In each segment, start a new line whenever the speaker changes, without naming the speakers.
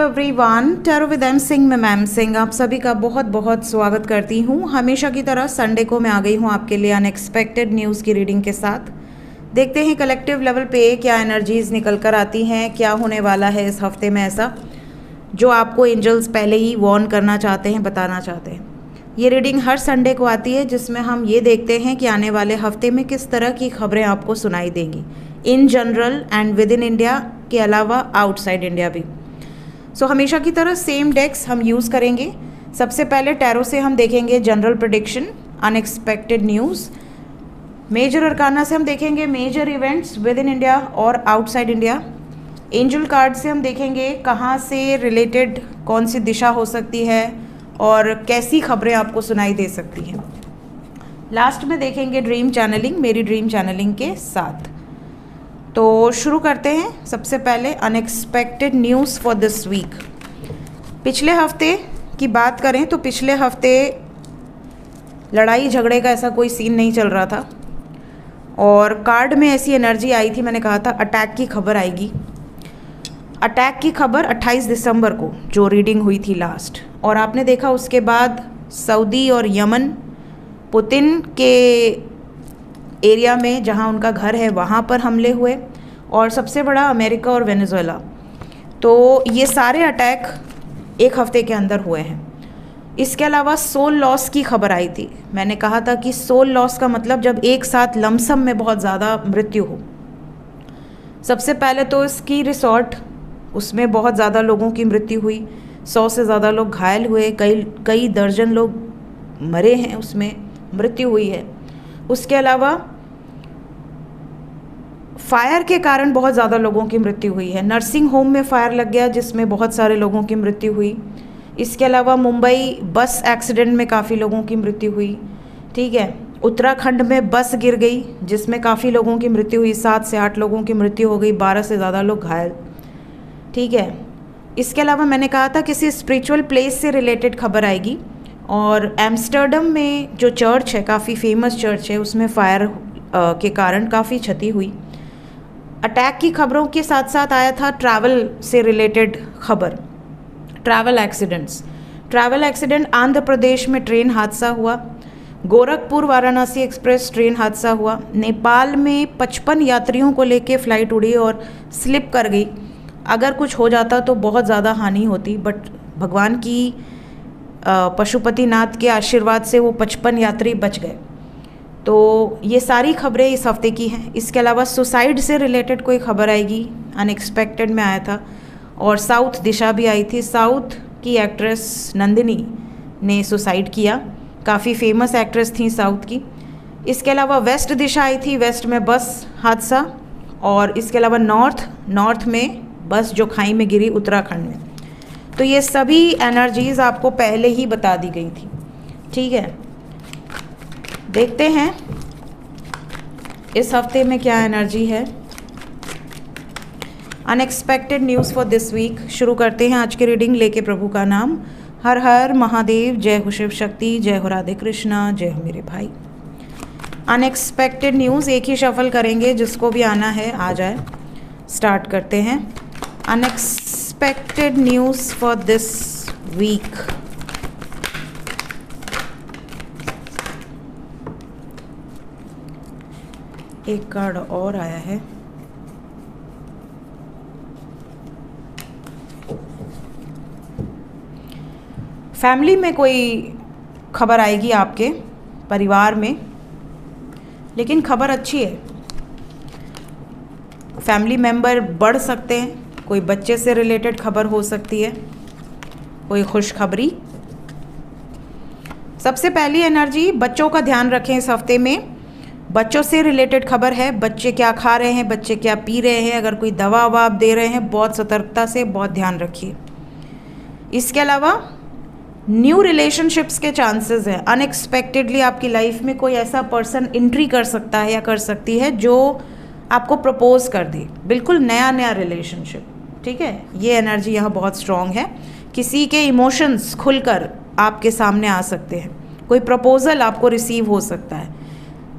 Everyone, tarot with M Singh में ma'am Singh आप सभी का बहुत बहुत स्वागत करती हूँ। हमेशा की तरह संडे को मैं आ गई हूँ आपके लिए अनएक्सपेक्टेड न्यूज़ की रीडिंग के साथ। देखते हैं कलेक्टिव लेवल पे क्या एनर्जीज़ निकल कर आती हैं, क्या होने वाला है इस हफ्ते में ऐसा जो आपको एंजल्स पहले ही वार्न करना चाहते हैं, बताना चाहते हैं। ये रीडिंग हर संडे को आती है जिसमें हम ये देखते हैं कि आने वाले हफ्ते में किस तरह की खबरें आपको सुनाई देंगी, in general and with in India के अलावा आउटसाइड इंडिया भी। सो हमेशा की तरह सेम डेक्स हम यूज़ करेंगे। सबसे पहले टैरो से हम देखेंगे general prediction, unexpected news. Major arcana से हम देखेंगे major events within India और आउटसाइड इंडिया। एंजल कार्ड से हम देखेंगे कहाँ से रिलेटेड कौन सी दिशा हो सकती है और कैसी खबरें आपको सुनाई दे सकती हैं। लास्ट में देखेंगे ड्रीम चैनलिंग, मेरी ड्रीम चैनलिंग के साथ। तो शुरू करते हैं। सबसे पहले unexpected news for this week. पिछले हफ्ते की बात करें तो पिछले हफ्ते लड़ाई झगड़े का ऐसा कोई सीन नहीं चल रहा था और कार्ड में ऐसी एनर्जी आई थी, मैंने कहा था अटैक की खबर आएगी। अटैक की खबर 28 दिसंबर को जो रीडिंग हुई थी लास्ट, और आपने देखा उसके बाद सऊदी और यमन, पुतिन के एरिया में जहां उनका घर है वहां पर हमले हुए, और सबसे बड़ा अमेरिका और वेनेजुएला। तो ये सारे अटैक एक हफ्ते के अंदर हुए हैं। इसके अलावा सोल लॉस की खबर आई थी। मैंने कहा था कि सोल लॉस का मतलब जब एक साथ लमसम में बहुत ज़्यादा मृत्यु हो। सबसे पहले तो इसकी रिसोर्ट, उसमें बहुत ज़्यादा लोगों की मृत्यु हुई, 100 से ज़्यादा लोग घायल हुए, कई दर्जन लोग मरे हैं, उसमें मृत्यु हुई है। उसके अलावा फायर के कारण बहुत ज़्यादा लोगों की मृत्यु हुई है। नर्सिंग होम में फायर लग गया जिसमें बहुत सारे लोगों की मृत्यु हुई। इसके अलावा मुंबई बस एक्सीडेंट में काफ़ी लोगों की मृत्यु हुई। ठीक है, उत्तराखंड में बस गिर गई जिसमें काफ़ी लोगों की मृत्यु हुई, 7 से 8 लोगों की मृत्यु हो गई, 12 से ज़्यादा लोग घायल। ठीक है, इसके अलावा मैंने कहा था किसी स्पिरिचुअल प्लेस से रिलेटेड खबर आएगी, और एम्स्टर्डम में जो चर्च है, काफ़ी फेमस चर्च है, उसमें फायर के कारण काफ़ी क्षति हुई। अटैक की खबरों के साथ साथ आया था ट्रैवल से रिलेटेड खबर, travel accidents. Travel accident Andhra Pradesh में ट्रेन हादसा हुआ, गोरखपुर वाराणसी एक्सप्रेस ट्रेन हादसा हुआ, नेपाल में 55 यात्रियों को लेके फ़्लाइट उड़ी और स्लिप कर गई। अगर कुछ हो जाता तो बहुत ज़्यादा हानि होती, बट भगवान की पशुपतिनाथ के आशीर्वाद से वो 55 यात्री बच गए। तो ये सारी खबरें इस हफ्ते की हैं। इसके अलावा सुसाइड से रिलेटेड कोई खबर आएगी, अनएक्सपेक्टेड में आया था, और साउथ दिशा भी आई थी। साउथ की एक्ट्रेस नंदिनी ने सुसाइड किया, काफ़ी फेमस एक्ट्रेस थी साउथ की। इसके अलावा वेस्ट दिशा आई थी, वेस्ट में बस हादसा, और इसके अलावा नॉर्थ में बस जो खाई में गिरी उत्तराखंड में। तो ये सभी एनर्जीज़ आपको पहले ही बता दी गई थी। ठीक है, देखते हैं इस हफ्ते में क्या एनर्जी है। Unexpected news for this week. शुरू करते हैं आज की रीडिंग लेके प्रभु का नाम। हर हर महादेव, जय हो शिव शक्ति, जय हो राधे कृष्णा, जय हो मेरे भाई। अनएक्सपेक्टेड न्यूज़ एक ही शफल करेंगे, जिसको भी आना है आ जाए। स्टार्ट करते हैं। Unexpected news for this week. एक कार्ड और आया है। फैमिली में कोई खबर आएगी आपके परिवार में, लेकिन खबर अच्छी है। फैमिली मेंबर बढ़ सकते हैं, कोई बच्चे से रिलेटेड खबर हो सकती है, कोई खुशखबरी। सबसे पहली एनर्जी, बच्चों का ध्यान रखें इस हफ्ते में। बच्चों से रिलेटेड खबर है। बच्चे क्या खा रहे हैं, बच्चे क्या पी रहे हैं, अगर कोई दवा ववा आप दे रहे हैं, बहुत सतर्कता से, बहुत ध्यान रखिए। इसके अलावा न्यू रिलेशनशिप्स के चांसेस हैं। अनएक्सपेक्टेडली आपकी लाइफ में कोई ऐसा पर्सन एंट्री कर सकता है या कर सकती है जो आपको प्रपोज कर दे, बिल्कुल नया रिलेशनशिप। ठीक है, ये एनर्जी यहाँ बहुत स्ट्रॉन्ग है। किसी के इमोशंस खुलकर आपके सामने आ सकते हैं, कोई प्रपोजल आपको रिसीव हो सकता है।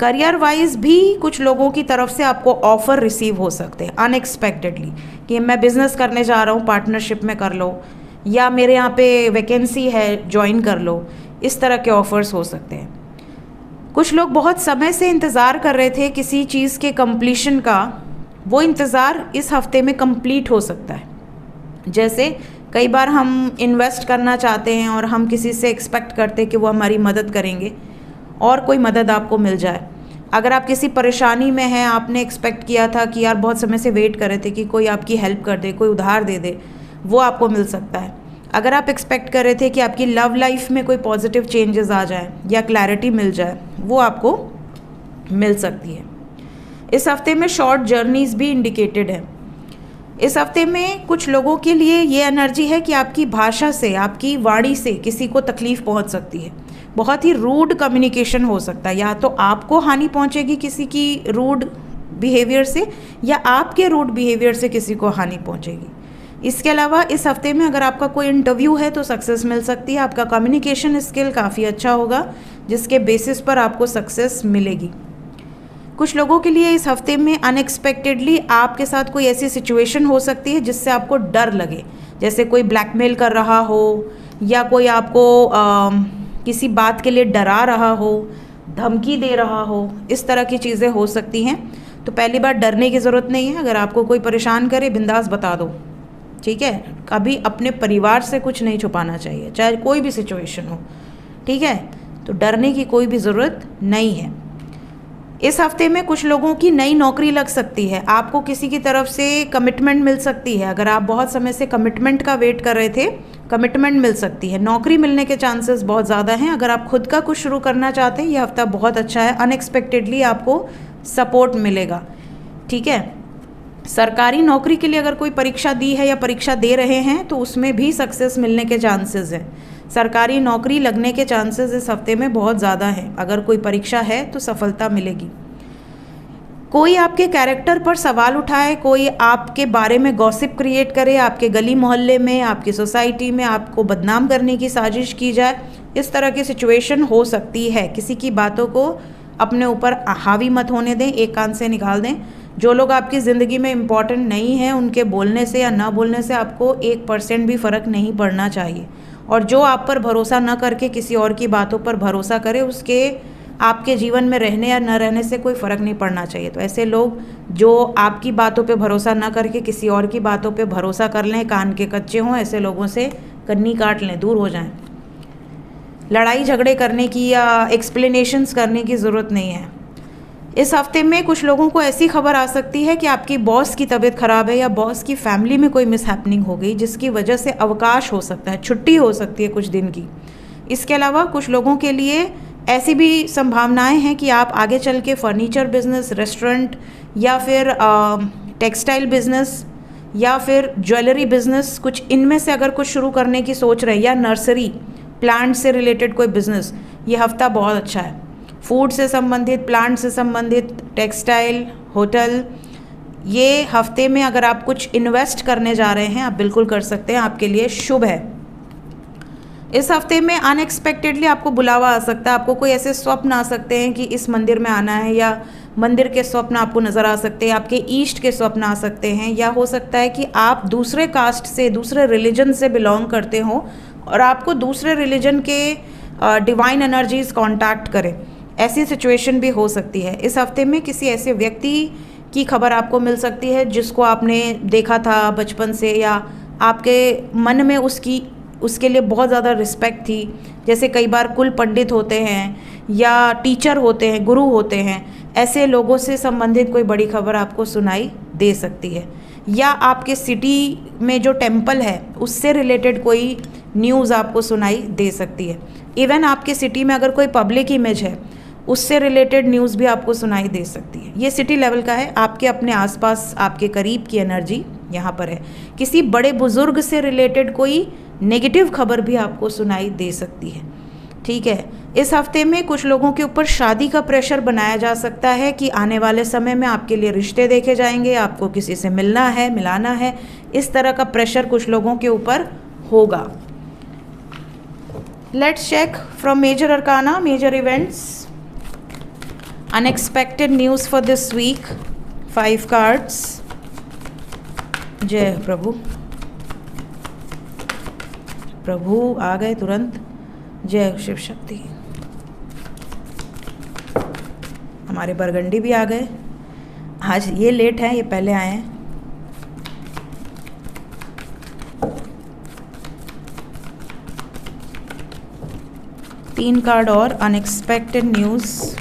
करियर वाइज भी कुछ लोगों की तरफ से आपको ऑफ़र रिसीव हो सकते हैं अनएक्सपेक्टेडली, कि मैं बिज़नेस करने जा रहा हूँ, पार्टनरशिप में कर लो, या मेरे यहाँ पे वैकेंसी है, ज्वाइन कर लो, इस तरह के ऑफ़र्स हो सकते हैं। कुछ लोग बहुत समय से इंतज़ार कर रहे थे किसी चीज़ के कंप्लीशन का, वो इंतज़ार इस हफ्ते में कंप्लीट हो सकता है। जैसे कई बार हम इन्वेस्ट करना चाहते हैं और हम किसी से एक्सपेक्ट करते हैं कि वो हमारी मदद करेंगे और कोई मदद आपको मिल जाए। अगर आप किसी परेशानी में हैं, आपने एक्सपेक्ट किया था कि यार बहुत समय से वेट कर रहे थे कि कोई आपकी हेल्प कर दे, कोई उधार दे दे, वो आपको मिल सकता है। अगर आप एक्सपेक्ट कर रहे थे कि आपकी लव लाइफ में कोई पॉजिटिव चेंजेस आ जाए या क्लैरिटी मिल जाए, वो आपको मिल सकती है। इस हफ्ते में शॉर्ट जर्नीज़ भी इंडिकेटेड है। इस हफ्ते में कुछ लोगों के लिए ये एनर्जी है कि आपकी भाषा से, आपकी वाणी से किसी को तकलीफ़ पहुंच सकती है। बहुत ही रूड कम्युनिकेशन हो सकता है, या तो आपको हानि पहुंचेगी किसी की रूड बिहेवियर से, या आपके रूड बिहेवियर से किसी को हानि पहुंचेगी। इसके अलावा इस हफ्ते में अगर आपका कोई इंटरव्यू है तो सक्सेस मिल सकती है। आपका कम्युनिकेशन स्किल काफ़ी अच्छा होगा, जिसके बेसिस पर आपको सक्सेस मिलेगी। कुछ लोगों के लिए इस हफ्ते में अनएक्सपेक्टेडली आपके साथ कोई ऐसी सिचुएशन हो सकती है जिससे आपको डर लगे, जैसे कोई ब्लैकमेल कर रहा हो या कोई आपको किसी बात के लिए डरा रहा हो, धमकी दे रहा हो, इस तरह की चीज़ें हो सकती हैं। तो पहली बार डरने की ज़रूरत नहीं है। अगर आपको कोई परेशान करे, बिंदास बता दो, ठीक है। कभी अपने परिवार से कुछ नहीं छुपाना चाहिए, चाहे कोई भी सिचुएशन हो, ठीक है। तो डरने की कोई भी ज़रूरत नहीं है। इस हफ्ते में कुछ लोगों की नई नौकरी लग सकती है। आपको किसी की तरफ से कमिटमेंट मिल सकती है। अगर आप बहुत समय से कमिटमेंट का वेट कर रहे थे, कमिटमेंट मिल सकती है। नौकरी मिलने के चांसेस बहुत ज़्यादा हैं। अगर आप खुद का कुछ शुरू करना चाहते हैं, ये हफ्ता बहुत अच्छा है। अनएक्सपेक्टेडली आपको सपोर्ट मिलेगा, ठीक है। सरकारी नौकरी के लिए अगर कोई परीक्षा दी है या परीक्षा दे रहे हैं तो उसमें भी सक्सेस मिलने के चांसेस हैं। सरकारी नौकरी लगने के चांसेस इस हफ्ते में बहुत ज़्यादा हैं। अगर कोई परीक्षा है तो सफलता मिलेगी। कोई आपके कैरेक्टर पर सवाल उठाए, कोई आपके बारे में गॉसिप क्रिएट करे, आपके गली मोहल्ले में, आपकी सोसाइटी में आपको बदनाम करने की साजिश की जाए, इस तरह की सिचुएशन हो सकती है। किसी की बातों को अपने ऊपर हावी मत होने दें, एक कान से निकाल दें। जो लोग आपकी ज़िंदगी में इम्पॉर्टेंट नहीं हैं, उनके बोलने से या ना बोलने से आपको 1% भी फ़र्क नहीं पड़ना चाहिए। और जो आप पर भरोसा न करके किसी और की बातों पर भरोसा करे, उसके आपके जीवन में रहने या न रहने से कोई फ़र्क नहीं पड़ना चाहिए। तो ऐसे लोग जो आपकी बातों पे भरोसा न करके किसी और की बातों पे भरोसा कर लें, कान के कच्चे हों, ऐसे लोगों से कन्नी काट लें, दूर हो जाएं। लड़ाई झगड़े करने की या एक्सप्लेनेशंस करने की ज़रूरत नहीं है। इस हफ्ते में कुछ लोगों को ऐसी खबर आ सकती है कि आपकी बॉस की तबीयत ख़राब है या बॉस की फैमिली में कोई मिसहैपनिंग हो गई, जिसकी वजह से अवकाश हो सकता है, छुट्टी हो सकती है कुछ दिन की। इसके अलावा कुछ लोगों के लिए ऐसी भी संभावनाएं हैं कि आप आगे चल के फर्नीचर बिजनेस, रेस्टोरेंट या फिर टेक्सटाइल बिजनेस या फिर ज्वेलरी बिजनेस, कुछ इनमें से अगर कुछ शुरू करने की सोच रहे हैं, या नर्सरी प्लांट से रिलेटेड कोई बिजनेस, ये हफ्ता बहुत अच्छा है। फूड से संबंधित, प्लांट से संबंधित, टेक्सटाइल, होटल, ये हफ्ते में अगर आप कुछ इन्वेस्ट करने जा रहे हैं, आप बिल्कुल कर सकते हैं, आपके लिए शुभ है। इस हफ्ते में अनएक्सपेक्टेडली आपको बुलावा आ सकता है। आपको कोई ऐसे स्वप्न आ सकते हैं कि इस मंदिर में आना है, या मंदिर के स्वप्न आपको नज़र आ सकते हैं, आपके ईष्ट के स्वप्न आ सकते हैं, या हो सकता है कि आप दूसरे कास्ट से, दूसरे रिलीजन से बिलोंग करते हो और आपको दूसरे रिलीजन के डिवाइन एनर्जीज कांटेक्ट करें। ऐसी सिचुएशन भी हो सकती है। इस हफ्ते में किसी ऐसे व्यक्ति की खबर आपको मिल सकती है जिसको आपने देखा था बचपन से, या आपके मन में उसके लिए बहुत ज़्यादा रिस्पेक्ट थी। जैसे कई बार कुल पंडित होते हैं या टीचर होते हैं, गुरु होते हैं, ऐसे लोगों से संबंधित कोई बड़ी खबर आपको सुनाई दे सकती है। या आपके सिटी में जो टेम्पल है उससे रिलेटेड कोई न्यूज़ आपको सुनाई दे सकती है। इवन आपके सिटी में अगर कोई पब्लिक इमेज है, उससे रिलेटेड न्यूज़ भी आपको सुनाई दे सकती है। ये सिटी लेवल का है, आपके अपने आसपास, आपके करीब की एनर्जी यहाँ पर है। किसी बड़े बुजुर्ग से रिलेटेड कोई नेगेटिव खबर भी आपको सुनाई दे सकती है, ठीक है। इस हफ्ते में कुछ लोगों के ऊपर शादी का प्रेशर बनाया जा सकता है कि आने वाले समय में आपके लिए रिश्ते देखे जाएंगे, आपको किसी से मिलना है, मिलाना है, इस तरह का प्रेशर कुछ लोगों के ऊपर होगा। Let's check from major arcana, major events, unexpected news for this week, 5 cards. जय प्रभु। प्रभु आ गए तुरंत। जय शिव शक्ति। हमारे बरगंडी भी आ गए। आज ये लेट है, ये पहले आए हैं। तीन कार्ड और अनएक्सपेक्टेड न्यूज़।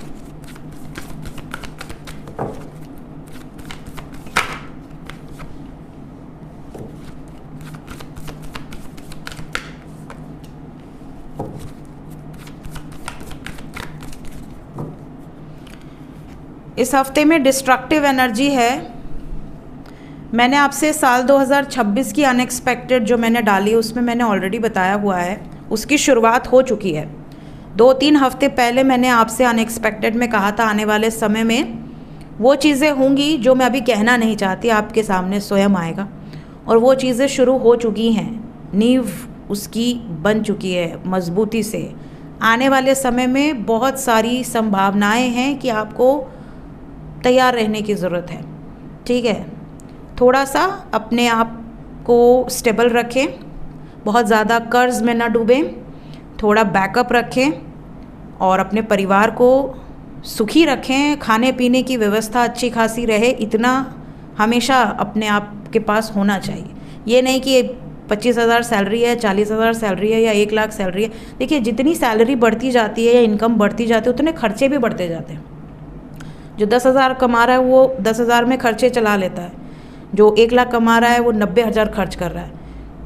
इस हफ्ते में डिस्ट्रक्टिव एनर्जी है। मैंने आपसे साल 2026 की अनएक्सपेक्टेड जो मैंने डाली उसमें मैंने ऑलरेडी बताया हुआ है, उसकी शुरुआत हो चुकी है। 2-3 हफ्ते पहले मैंने आपसे अनएक्सपेक्टेड में कहा था आने वाले समय में वो चीज़ें होंगी जो मैं अभी कहना नहीं चाहती, आपके सामने स्वयं आएगा। और वो चीज़ें शुरू हो चुकी हैं, नींव उसकी बन चुकी है मजबूती से। आने वाले समय में बहुत सारी संभावनाएं हैं कि आपको तैयार रहने की ज़रूरत है। ठीक है, थोड़ा सा अपने आप को स्टेबल रखें, बहुत ज़्यादा कर्ज में ना डूबें, थोड़ा बैकअप रखें और अपने परिवार को सुखी रखें। खाने पीने की व्यवस्था अच्छी खासी रहे, इतना हमेशा अपने आप के पास होना चाहिए। ये नहीं कि 25,000 सैलरी है, 40,000 सैलरी है या 1 लाख सैलरी है। देखिए, जितनी सैलरी बढ़ती जाती है या इनकम बढ़ती जाती है उतने खर्चे भी बढ़ते जाते हैं। जो 10,000 कमा रहा है वो 10,000 में खर्चे चला लेता है, जो 1 लाख कमा रहा है वो 90,000 खर्च कर रहा है,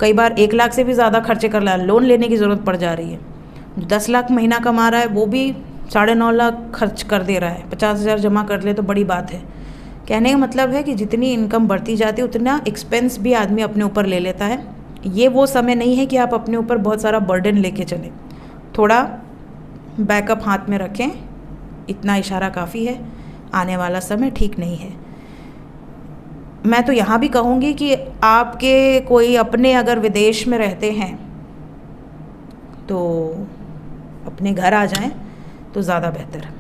कई बार 1 लाख से भी ज़्यादा खर्चे कर रहा है, लोन लेने की ज़रूरत पड़ जा रही है। जो 10 लाख महीना कमा रहा है वो भी 9.5 लाख खर्च कर दे रहा है, 50,000 जमा कर ले तो बड़ी बात है। कहने का मतलब है कि जितनी इनकम बढ़ती जाती है उतना एक्सपेंस भी आदमी अपने ऊपर ले लेता है। ये वो समय नहीं है कि आप अपने ऊपर बहुत सारा बर्डन लेके चलें, थोड़ा बैकअप हाथ में रखें, इतना इशारा काफ़ी है। आने वाला समय ठीक नहीं है। मैं तो यहाँ भी कहूँगी कि आपके कोई अपने अगर विदेश में रहते हैं तो अपने घर आ जाएं तो ज़्यादा बेहतर है।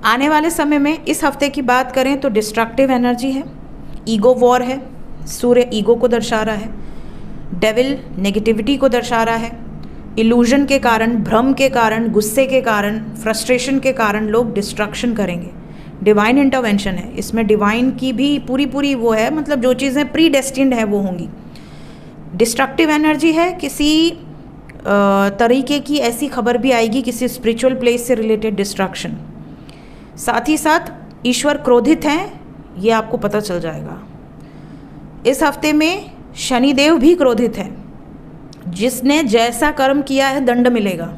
आने वाले समय में इस हफ्ते की बात करें तो डिस्ट्रक्टिव एनर्जी है, ईगो वॉर है। सूर्य ईगो को दर्शा रहा है, डेविल नेगेटिविटी को दर्शा रहा है। इल्यूजन के कारण, भ्रम के कारण, गुस्से के कारण, फ्रस्ट्रेशन के कारण लोग डिस्ट्रक्शन करेंगे। डिवाइन इंटरवेंशन है इसमें, डिवाइन की भी पूरी वो है, मतलब जो चीज़ें प्री डेस्टिन्ड है वो होंगी। डिस्ट्रक्टिव एनर्जी है, किसी तरीके की ऐसी खबर भी आएगी, किसी स्पिरिचुअल प्लेस से रिलेटेड डिस्ट्रक्शन। साथ ही साथ ईश्वर क्रोधित हैं, ये आपको पता चल जाएगा। इस हफ्ते में शनिदेव भी क्रोधित हैं, जिसने जैसा कर्म किया है दंड मिलेगा।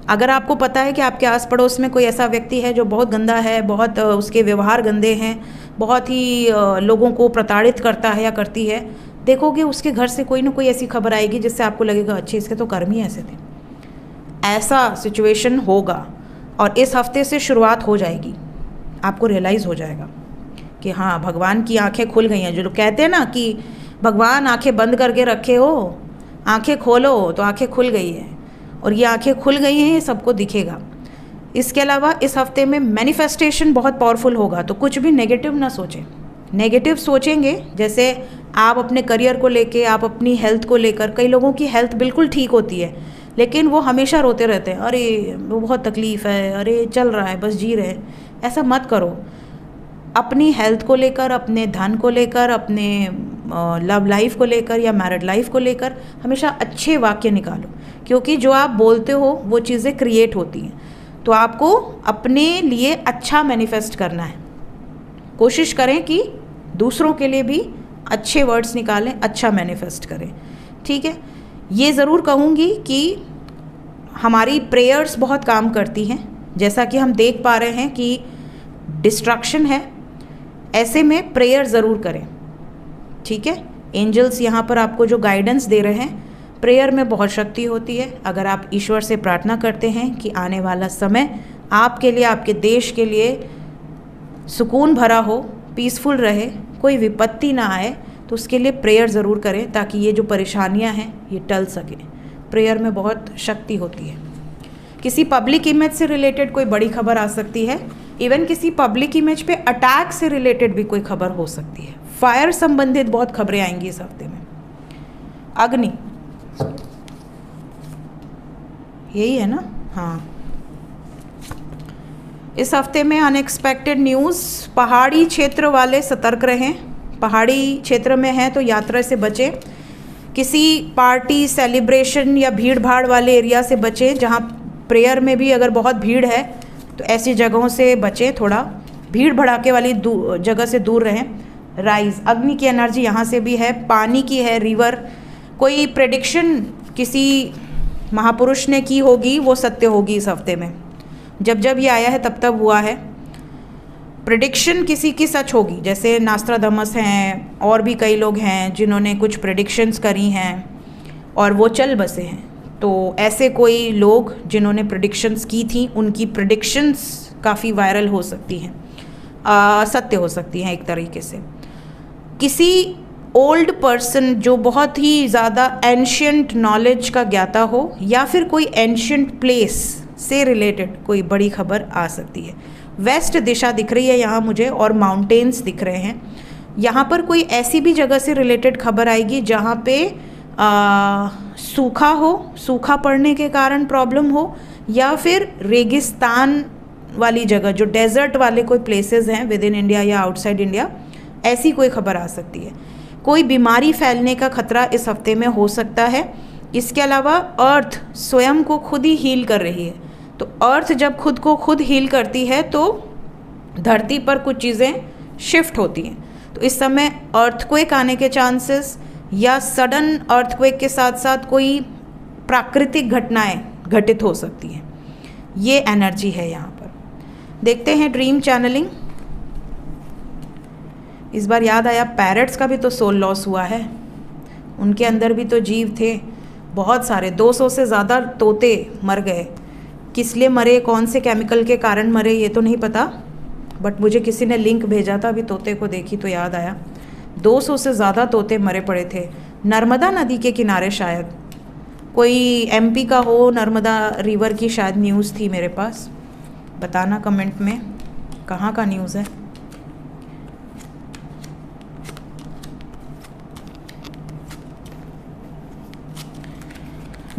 अगर आपको पता है कि आपके आस पड़ोस में कोई ऐसा व्यक्ति है जो बहुत गंदा है, बहुत उसके व्यवहार गंदे हैं, बहुत ही लोगों को प्रताड़ित करता है या करती है, देखोगे उसके घर से कोई ना कोई ऐसी खबर आएगी जिससे आपको लगेगा अच्छे इसके तो कर्म ही ऐसे थे। ऐसा सिचुएशन होगा और इस हफ्ते से शुरुआत हो जाएगी। आपको रियलाइज़ हो जाएगा कि हाँ, भगवान की आंखें खुल गई हैं। जो लोग कहते हैं ना कि भगवान आंखें बंद करके रखे हो, आंखें खोलो, तो आंखें खुल गई है और ये आंखें खुल गई हैं, ये सबको दिखेगा। इसके अलावा इस हफ्ते में मैनिफेस्टेशन बहुत पावरफुल होगा, तो कुछ भी नेगेटिव ना सोचें। नेगेटिव सोचेंगे, जैसे आप अपने करियर को लेके, आप अपनी हेल्थ को लेकर, कई लोगों की हेल्थ बिल्कुल ठीक होती है लेकिन वो हमेशा रोते रहते हैं, अरे वो बहुत तकलीफ़ है, अरे चल रहा है, बस जी रहे हैं। ऐसा मत करो। अपनी हेल्थ को लेकर, अपने धन को लेकर, अपने लव लाइफ को लेकर या मैरिड लाइफ को लेकर हमेशा अच्छे वाक्य निकालो, क्योंकि जो आप बोलते हो वो चीज़ें क्रिएट होती हैं। तो आपको अपने लिए अच्छा मैनिफेस्ट करना है। कोशिश करें कि दूसरों के लिए भी अच्छे वर्ड्स निकालें, अच्छा मैनिफेस्ट करें। ठीक है, ये ज़रूर कहूँगी कि हमारी प्रेयर्स बहुत काम करती हैं। जैसा कि हम देख पा रहे हैं कि डिस्ट्रक्शन है, ऐसे में प्रेयर ज़रूर करें। ठीक है, एंजल्स यहाँ पर आपको जो गाइडेंस दे रहे हैं, प्रेयर में बहुत शक्ति होती है। अगर आप ईश्वर से प्रार्थना करते हैं कि आने वाला समय आपके लिए, आपके देश के लिए सुकून भरा हो, पीसफुल रहे, कोई विपत्ति ना आए, तो उसके लिए प्रेयर ज़रूर करें ताकि ये जो परेशानियां हैं ये टल सके। प्रेयर में बहुत शक्ति होती है। किसी पब्लिक इमेज से रिलेटेड कोई बड़ी खबर आ सकती है। इवन किसी पब्लिक इमेज पे अटैक से रिलेटेड भी कोई खबर हो सकती है। फायर संबंधित बहुत खबरें आएंगी इस हफ्ते में। अग्नि, यही है ना, हाँ। इस हफ्ते में अनएक्सपेक्टेड न्यूज़, पहाड़ी क्षेत्र वाले सतर्क रहें। पहाड़ी क्षेत्र में हैं तो यात्रा से बचें। किसी पार्टी, सेलिब्रेशन या भीड़ भाड़ वाले एरिया से बचें। जहाँ प्रेयर में भी अगर बहुत भीड़ है तो ऐसी जगहों से बचें, थोड़ा भीड़ भड़ाके वाली जगह से दूर रहें। राइज, अग्नि की एनर्जी यहाँ से भी है, पानी की है, रिवर। कोई प्रेडिक्शन किसी महापुरुष ने की होगी वो सत्य होगी इस हफ्ते में। जब जब ये आया है तब तब हुआ है। प्रेडिक्शन किसी की सच होगी, जैसे नास्ट्राडामस हैं और भी कई लोग हैं जिन्होंने कुछ प्रेडिक्शंस करी हैं और वो चल बसे हैं। तो ऐसे कोई लोग जिन्होंने प्रेडिक्शंस की थी, उनकी प्रेडिक्शंस काफ़ी वायरल हो सकती हैं, सत्य हो सकती हैं एक तरीके से। किसी ओल्ड पर्सन जो बहुत ही ज़्यादा एंशियंट नॉलेज का ज्ञाता हो या फिर कोई एंशियंट प्लेस से रिलेटेड कोई बड़ी खबर आ सकती है। वेस्ट दिशा दिख रही है यहाँ मुझे और माउंटेन्स दिख रहे हैं। यहाँ पर कोई ऐसी भी जगह से रिलेटेड खबर आएगी जहाँ पे सूखा हो, सूखा पड़ने के कारण प्रॉब्लम हो, या फिर रेगिस्तान वाली जगह, जो डेजर्ट वाले कोई प्लेसेस हैं विद इन इंडिया या आउटसाइड इंडिया, ऐसी कोई खबर आ सकती है। कोई बीमारी फैलने का खतरा इस हफ्ते में हो सकता है। इसके अलावा अर्थ स्वयं को खुद ही हील कर रही है, तो अर्थ जब खुद को खुद हील करती है तो धरती पर कुछ चीज़ें शिफ्ट होती हैं। तो इस समय अर्थक्वेक आने के चांसेस या सडन अर्थक्वेक के साथ साथ कोई प्राकृतिक घटनाएं घटित हो सकती हैं, ये एनर्जी है यहाँ पर। देखते हैं ड्रीम चैनलिंग। इस बार याद आया पैरट्स का भी तो सोल लॉस हुआ है, उनके अंदर भी तो जीव थे बहुत सारे। 200 से ज़्यादा तोते मर गए। किस लिए मरे, कौन से केमिकल के कारण मरे, ये तो नहीं पता, बट मुझे किसी ने लिंक भेजा था, अभी तोते को देखी तो याद आया। 200 से ज़्यादा तोते मरे पड़े थे नर्मदा नदी के किनारे। शायद कोई एमपी का हो, नर्मदा रिवर की शायद न्यूज़ थी मेरे पास। बताना कमेंट में कहाँ का न्यूज़ है।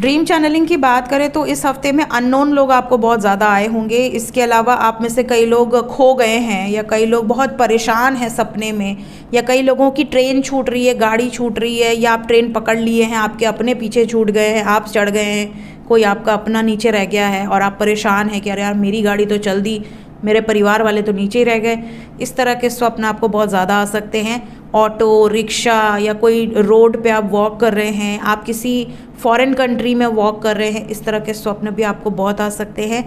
ड्रीम चैनलिंग की बात करें तो इस हफ्ते में अननोन लोग आपको बहुत ज़्यादा आए होंगे। इसके अलावा आप में से कई लोग खो गए हैं, या कई लोग बहुत परेशान हैं सपने में, या कई लोगों की ट्रेन छूट रही है, गाड़ी छूट रही है, या आप ट्रेन पकड़ लिए हैं, आपके अपने पीछे छूट गए हैं, आप चढ़ गए हैं, कोई आपका अपना नीचे रह गया है और आप परेशान हैं कि अरे यार मेरी गाड़ी तो चल दी, मेरे परिवार वाले तो नीचे ही रह गए। इस तरह के स्वप्न आपको बहुत ज़्यादा आ सकते हैं। ऑटो, रिक्शा या कोई रोड पे आप वॉक कर रहे हैं, आप किसी फॉरेन कंट्री में वॉक कर रहे हैं, इस तरह के स्वप्न भी आपको बहुत आ सकते हैं।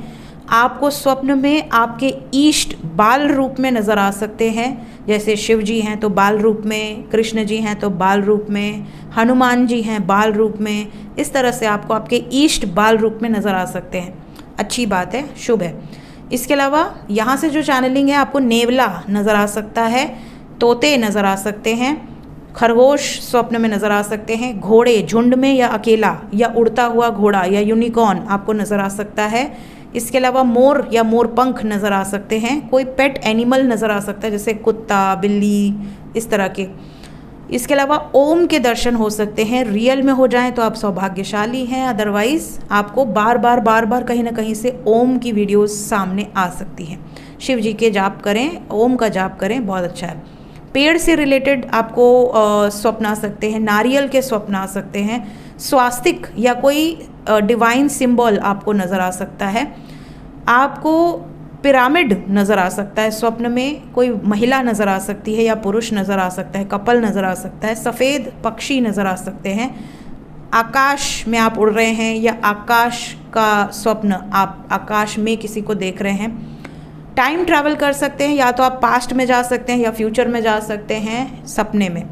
आपको स्वप्न में आपके ईष्ट बाल रूप में नज़र आ सकते हैं। जैसे शिव जी हैं तो बाल रूप में, कृष्ण जी हैं तो बाल रूप में, हनुमान जी हैं बाल रूप में। इस तरह से आपको आपके ईष्ट बाल रूप में नज़र आ सकते हैं। अच्छी बात है, शुभ है। इसके अलावा यहाँ से जो चैनलिंग है, आपको नेवला नज़र आ सकता है, तोते नज़र आ सकते हैं, खरगोश स्वप्न में नज़र आ सकते हैं, घोड़े झुंड में या अकेला, या उड़ता हुआ घोड़ा या यूनिकॉर्न आपको नज़र आ सकता है। इसके अलावा मोर या मोर पंख नज़र आ सकते हैं। कोई पेट एनिमल नज़र आ सकता है, जैसे कुत्ता, बिल्ली, इस तरह के। इसके अलावा ओम के दर्शन हो सकते हैं। रियल में हो जाएं तो आप सौभाग्यशाली हैं, अदरवाइज़ आपको बार बार कहीं ना कहीं से ओम की वीडियोस सामने आ सकती हैं। शिव जी के जाप करें, ओम का जाप करें, बहुत अच्छा है। पेड़ से रिलेटेड आपको स्वप्न आ सकते हैं, नारियल के स्वप्न आ सकते हैं, स्वास्तिक या कोई डिवाइन सिंबल आपको नज़र आ सकता है। आपको पिरामिड नज़र आ सकता है स्वप्न में, कोई महिला नज़र आ सकती है या पुरुष नज़र आ सकता है, कपल नज़र आ सकता है, सफ़ेद पक्षी नज़र आ सकते हैं, आकाश में आप उड़ रहे हैं या आकाश का स्वप्न, आप आकाश में किसी को देख रहे हैं। टाइम ट्रैवल कर सकते हैं, या तो आप पास्ट में जा सकते हैं या फ्यूचर में जा सकते हैं सपने में।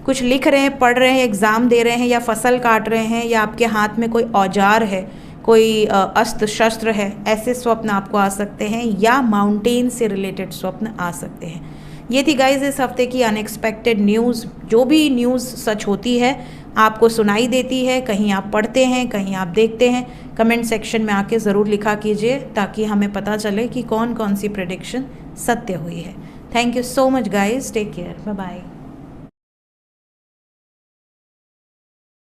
कुछ लिख रहे हैं, पढ़ रहे हैं, एग्ज़ाम दे रहे हैं, या फसल काट रहे हैं, या आपके हाथ में कोई औजार है, कोई अस्त्र शस्त्र है, ऐसे स्वप्न आपको आ सकते हैं, या माउंटेन से रिलेटेड स्वप्न आ सकते हैं। ये थी गाइज इस हफ्ते की अनएक्सपेक्टेड न्यूज़। जो भी न्यूज़ सच होती है आपको सुनाई देती है, कहीं आप पढ़ते हैं, कहीं आप देखते हैं, कमेंट सेक्शन में आके ज़रूर लिखा कीजिए ताकि हमें पता चले कि कौन कौन सी प्रेडिक्शन सत्य हुई है। Thank you so much guys, take care, bye bye.